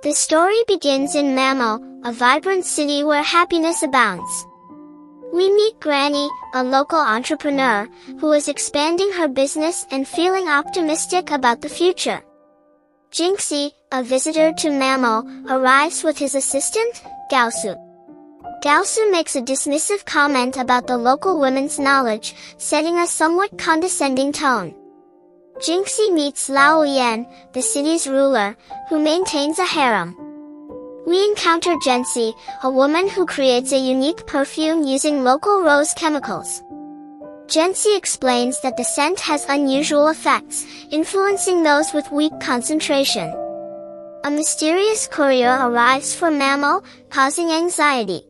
The story begins in Mamo, a vibrant city where happiness abounds. We meet Granny, a local entrepreneur, who is expanding her business and feeling optimistic about the future. Jinxie, a visitor to Mamo, arrives with his assistant, Gaosu. Gaosu makes a dismissive comment about the local women's knowledge, setting a somewhat condescending tone. Jinxie meets Lao Yan, the city's ruler, who maintains a harem. We encounter Jensi, a woman who creates a unique perfume using local rose chemicals. Jensi explains that the scent has unusual effects, influencing those with weak concentration. A mysterious courier arrives for Mamo, causing anxiety.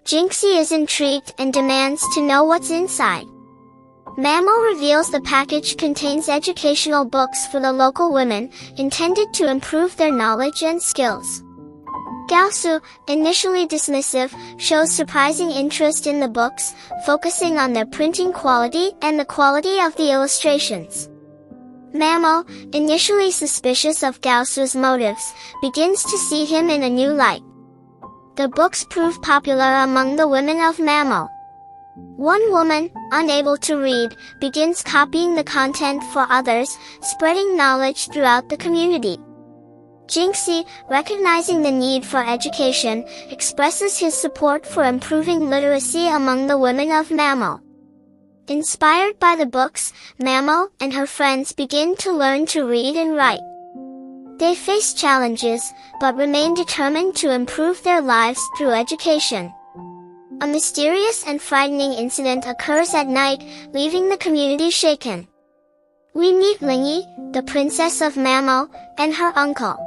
Jinxie is intrigued and demands to know what's inside. Mamo reveals the package contains educational books for the local women, intended to improve their knowledge and skills. Gaosu, initially dismissive, shows surprising interest in the books, focusing on their printing quality and the quality of the illustrations. Mamo, initially suspicious of Gaosu's motives, begins to see him in a new light. The books prove popular among the women of Mamo. One woman, unable to read, begins copying the content for others, spreading knowledge throughout the community. Jinxie, recognizing the need for education, expresses his support for improving literacy among the women of Mamo. Inspired by the books, Mamo and her friends begin to learn to read and write. They face challenges, but remain determined to improve their lives through education. A mysterious and frightening incident occurs at night, leaving the community shaken. We meet Lingyi, the princess of Mamo, and her uncle.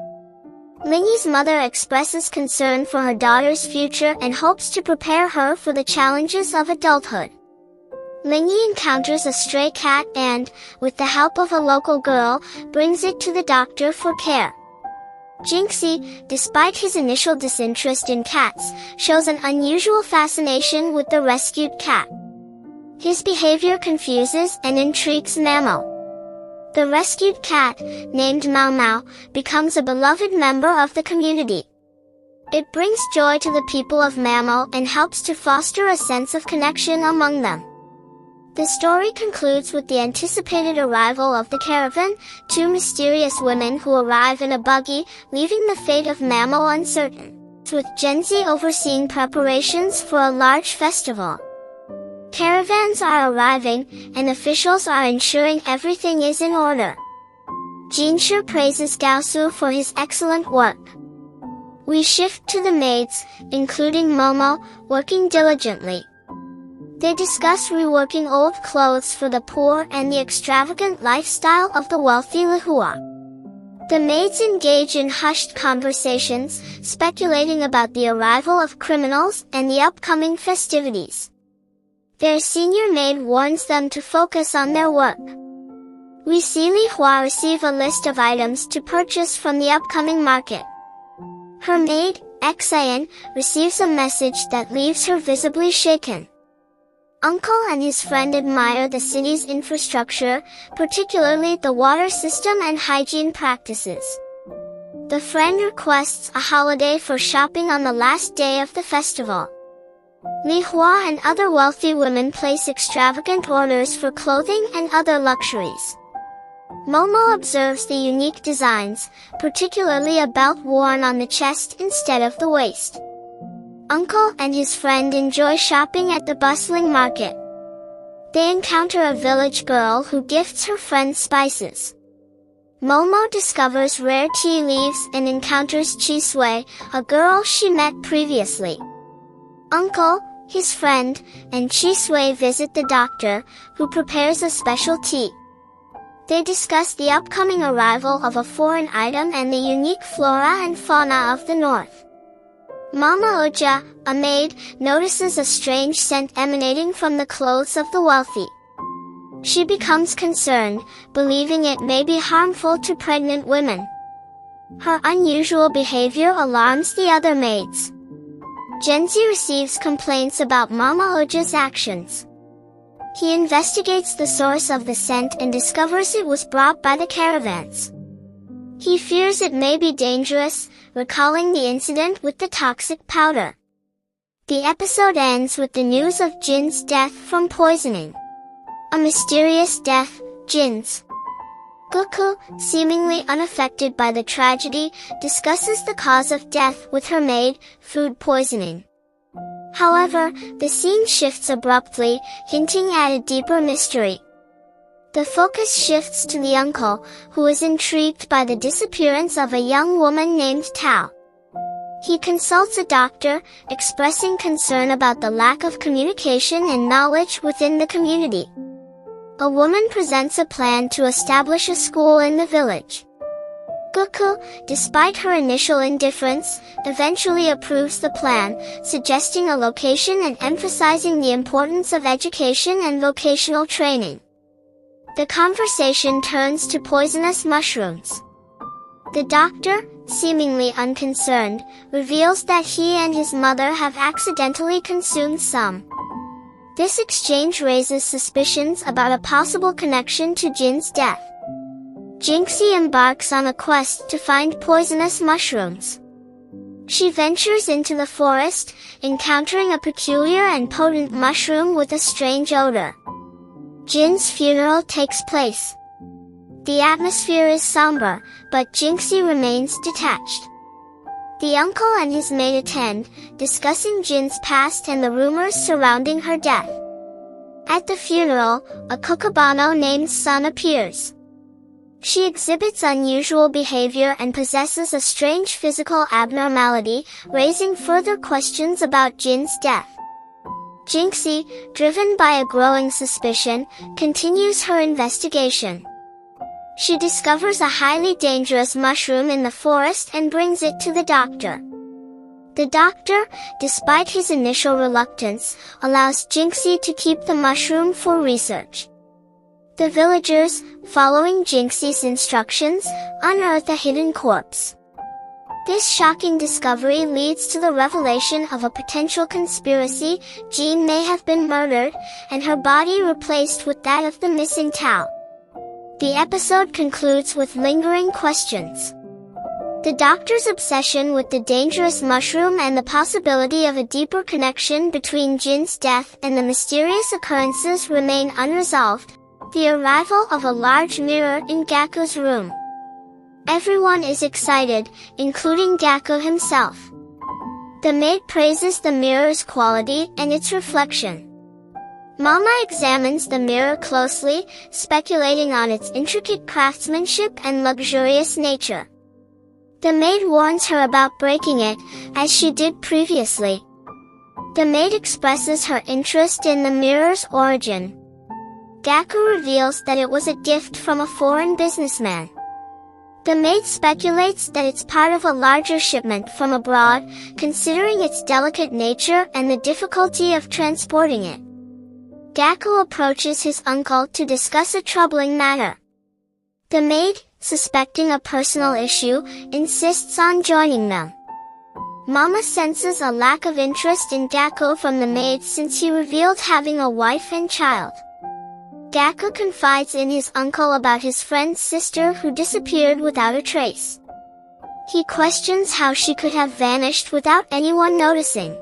Lingyi's mother expresses concern for her daughter's future and hopes to prepare her for the challenges of adulthood. Lingyi encounters a stray cat and, with the help of a local girl, brings it to the doctor for care. Jinxie, despite his initial disinterest in cats, shows an unusual fascination with the rescued cat. His behavior confuses and intrigues Mamo. The rescued cat, named Mao Mao, becomes a beloved member of the community. It brings joy to the people of Mamo and helps to foster a sense of connection among them. The story concludes with the anticipated arrival of the caravan, two mysterious women who arrive in a buggy, leaving the fate of Mamo uncertain, with Genzi overseeing preparations for a large festival. Caravans are arriving, and officials are ensuring everything is in order. Jinshi praises Gaosu for his excellent work. We shift to the maids, including Momo, working diligently. They discuss reworking old clothes for the poor and the extravagant lifestyle of the wealthy Lihua. The maids engage in hushed conversations, speculating about the arrival of criminals and the upcoming festivities. Their senior maid warns them to focus on their work. We see Lihua receive a list of items to purchase from the upcoming market. Her maid, Xian, receives a message that leaves her visibly shaken. Uncle and his friend admire the city's infrastructure, particularly the water system and hygiene practices. The friend requests a holiday for shopping on the last day of the festival. Li Hua and other wealthy women place extravagant orders for clothing and other luxuries. Momo observes the unique designs, particularly a belt worn on the chest instead of the waist. Uncle and his friend enjoy shopping at the bustling market. They encounter a village girl who gifts her friend spices. Momo discovers rare tea leaves and encounters Chisui, a girl she met previously. Uncle, his friend, and Chisui visit the doctor, who prepares a special tea. They discuss the upcoming arrival of a foreign item and the unique flora and fauna of the north. Mama Oja, a maid, notices a strange scent emanating from the clothes of the wealthy. She becomes concerned, believing it may be harmful to pregnant women. Her unusual behavior alarms the other maids. Genzi receives complaints about Mama Oja's actions. He investigates the source of the scent and discovers it was brought by the caravans. He fears it may be dangerous, recalling the incident with the toxic powder. The episode ends with the news of Jin's death from poisoning. A mysterious death, Jin's. Goku, seemingly unaffected by the tragedy, discusses the cause of death with her maid, food poisoning. However, the scene shifts abruptly, hinting at a deeper mystery. The focus shifts to the uncle, who is intrigued by the disappearance of a young woman named Tao. He consults a doctor, expressing concern about the lack of communication and knowledge within the community. A woman presents a plan to establish a school in the village. Goku, despite her initial indifference, eventually approves the plan, suggesting a location and emphasizing the importance of education and vocational training. The conversation turns to poisonous mushrooms. The doctor, seemingly unconcerned, reveals that he and his mother have accidentally consumed some. This exchange raises suspicions about a possible connection to Jin's death. Jinxie embarks on a quest to find poisonous mushrooms. She ventures into the forest, encountering a peculiar and potent mushroom with a strange odor. Jin's funeral takes place. The atmosphere is somber, but Jinxie remains detached. The uncle and his maid attend, discussing Jin's past and the rumors surrounding her death. At the funeral, a Kukabano named Sun appears. She exhibits unusual behavior and possesses a strange physical abnormality, raising further questions about Jin's death. Jinxie, driven by a growing suspicion, continues her investigation. She discovers a highly dangerous mushroom in the forest and brings it to the doctor. The doctor, despite his initial reluctance, allows Jinxie to keep the mushroom for research. The villagers, following Jinxie's instructions, unearth a hidden corpse. This shocking discovery leads to the revelation of a potential conspiracy. Jin may have been murdered, and her body replaced with that of the missing Tao. The episode concludes with lingering questions. The doctor's obsession with the dangerous mushroom and the possibility of a deeper connection between Jin's death and the mysterious occurrences remain unresolved. The arrival of a large mirror in Gaku's room. Everyone is excited, including Gaku himself. The maid praises the mirror's quality and its reflection. Mama examines the mirror closely, speculating on its intricate craftsmanship and luxurious nature. The maid warns her about breaking it, as she did previously. The maid expresses her interest in the mirror's origin. Gaku reveals that it was a gift from a foreign businessman. The maid speculates that it's part of a larger shipment from abroad, considering its delicate nature and the difficulty of transporting it. Gaku approaches his uncle to discuss a troubling matter. The maid, suspecting a personal issue, insists on joining them. Mama senses a lack of interest in Gaku from the maid since he revealed having a wife and child. Gaku confides in his uncle about his friend's sister who disappeared without a trace. He questions how she could have vanished without anyone noticing.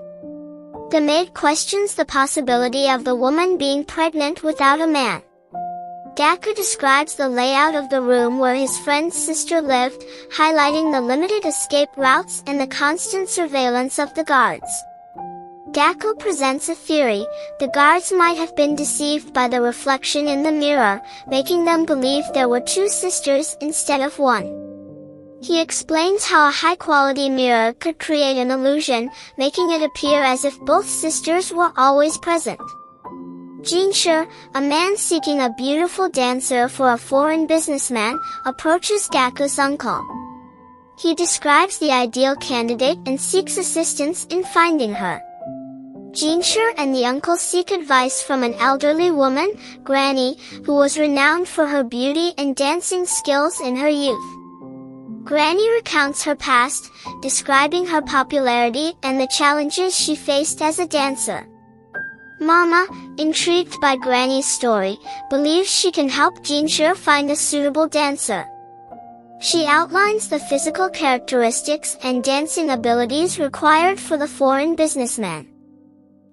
The maid questions the possibility of the woman being pregnant without a man. Gaku describes the layout of the room where his friend's sister lived, highlighting the limited escape routes and the constant surveillance of the guards. Gaku presents a theory: the guards might have been deceived by the reflection in the mirror, making them believe there were two sisters instead of one. He explains how a high-quality mirror could create an illusion, making it appear as if both sisters were always present. Jinshi, a man seeking a beautiful dancer for a foreign businessman, approaches Gaku's uncle. He describes the ideal candidate and seeks assistance in finding her. Jinshi and the uncle seek advice from an elderly woman, Granny, who was renowned for her beauty and dancing skills in her youth. Granny recounts her past, describing her popularity and the challenges she faced as a dancer. Mama, intrigued by Granny's story, believes she can help Jinshi find a suitable dancer. She outlines the physical characteristics and dancing abilities required for the foreign businessman.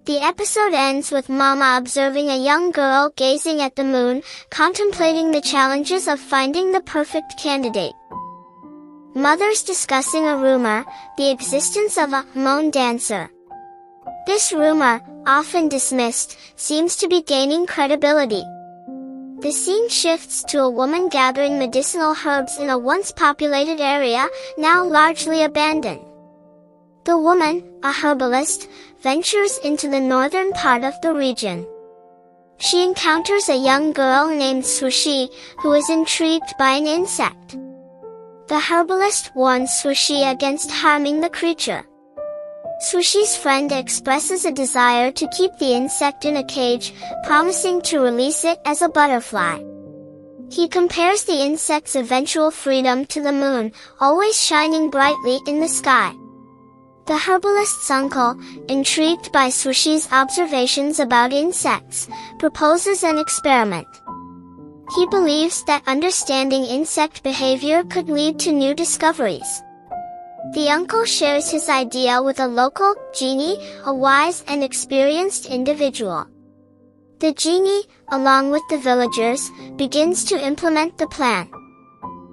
The episode ends with Mama observing a young girl gazing at the moon, contemplating the challenges of finding the perfect candidate. Mothers discussing a rumor, the existence of a moon dancer. This rumor, often dismissed, seems to be gaining credibility. The scene shifts to a woman gathering medicinal herbs in a once populated area, now largely abandoned. The woman, a herbalist, ventures into the northern part of the region. She encounters a young girl named Sushi, who is intrigued by an insect. The herbalist warns Sushi against harming the creature. Sushi's friend expresses a desire to keep the insect in a cage, promising to release it as a butterfly. He compares the insect's eventual freedom to the moon, always shining brightly in the sky. The herbalist's uncle, intrigued by Sushi's observations about insects, proposes an experiment. He believes that understanding insect behavior could lead to new discoveries. The uncle shares his idea with a local genie, a wise and experienced individual. The genie, along with the villagers, begins to implement the plan.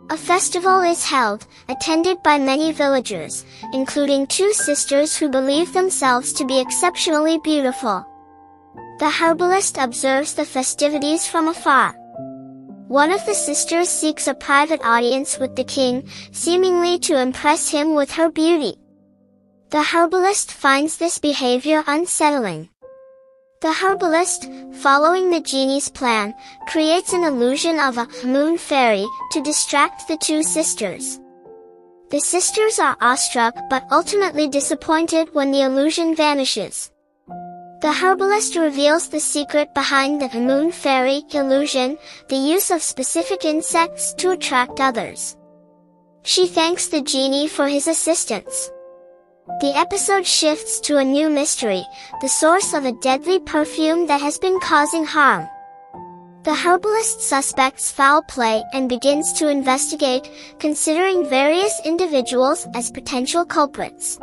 A festival is held, attended by many villagers, including two sisters who believe themselves to be exceptionally beautiful. The herbalist observes the festivities from afar. One of the sisters seeks a private audience with the king, seemingly to impress him with her beauty. The herbalist finds this behavior unsettling. The herbalist, following the genie's plan, creates an illusion of a moon fairy to distract the two sisters. The sisters are awestruck but ultimately disappointed when the illusion vanishes. The herbalist reveals the secret behind the moon fairy illusion, the use of specific insects to attract others. She thanks the genie for his assistance. The episode shifts to a new mystery, the source of a deadly perfume that has been causing harm. The herbalist suspects foul play and begins to investigate, considering various individuals as potential culprits.